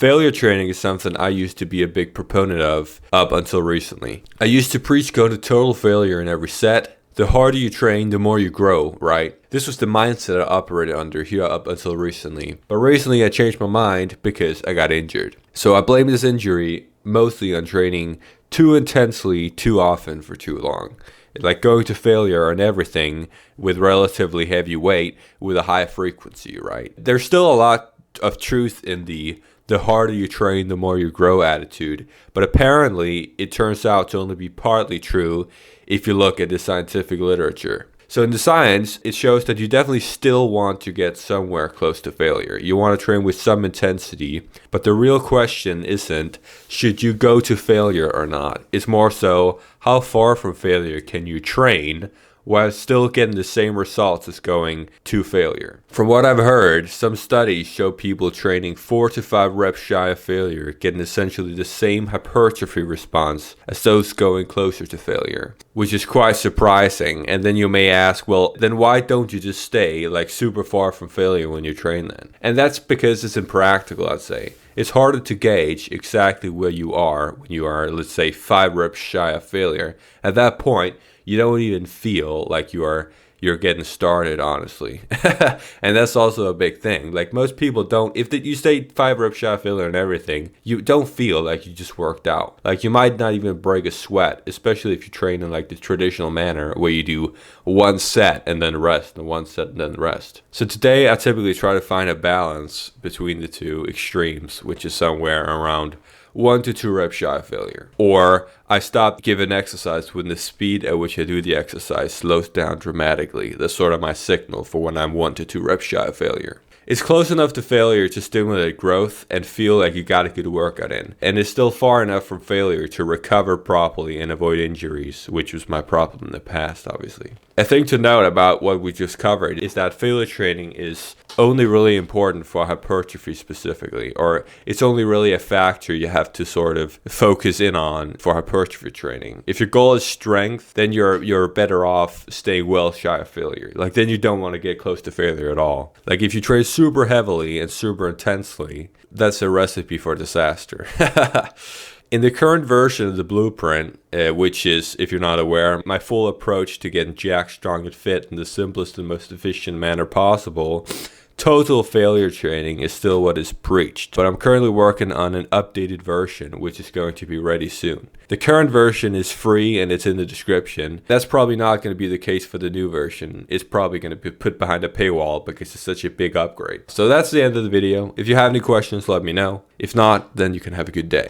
Failure training is something I used to be a big proponent of up until recently. I used to preach go to total failure in every set. The harder you train, the more you grow, right? This was the mindset I operated under here up until recently. But recently I changed my mind because I got injured. So I blame this injury mostly on training too intensely, too often for too long. Like going to failure on everything with relatively heavy weight with a high frequency, right? There's still a lot of truth in the harder you train, the more you grow attitude. But apparently, it turns out to only be partly true if you look at the scientific literature. So in the science, it shows that you definitely still want to get somewhere close to failure. You want to train with some intensity, but the real question isn't, should you go to failure or not? It's more so, how far from failure can you train while still getting the same results as going to failure? From what I've heard, some studies show people training 4 to 5 reps shy of failure getting essentially the same hypertrophy response as those going closer to failure, which is quite surprising. And then you may ask, well, then why don't you just stay like super far from failure when you train then? And that's because it's impractical, I'd say. It's harder to gauge exactly where you are when you are, let's say, 5 reps shy of failure. At that point, you don't even feel like you're getting started, honestly. And that's also a big thing. Like most people don't, if you stay 5 reps shy of failure and everything, you don't feel like you just worked out. Like you might not even break a sweat, especially if you train in like the traditional manner where you do 1 set and then rest, and 1 set and then rest. So today I typically try to find a balance between the two extremes, which is somewhere around 1 to 2 reps shy of failure. Or I stop giving exercise when the speed at which I do the exercise slows down dramatically. That's sort of my signal for when I'm 1 to 2 reps shy of failure. It's close enough to failure to stimulate growth and feel like you got a good workout in. And it's still far enough from failure to recover properly and avoid injuries, which was my problem in the past, obviously. A thing to note about what we just covered is that failure training is only really important for hypertrophy specifically, or it's only really a factor you have to sort of focus in on for hypertrophy training. If your goal is strength, then you're better off staying well shy of failure. Like then you don't want to get close to failure at all. Like if you train super heavily and super intensely, that's a recipe for disaster. In the current version of the blueprint, which is, if you're not aware, my full approach to getting jacked, strong, and fit in the simplest and most efficient manner possible, total failure training is still what is preached. But I'm currently working on an updated version, which is going to be ready soon. The current version is free and it's in the description. That's probably not going to be the case for the new version. It's probably going to be put behind a paywall because it's such a big upgrade. So that's the end of the video. If you have any questions, let me know. If not, then you can have a good day.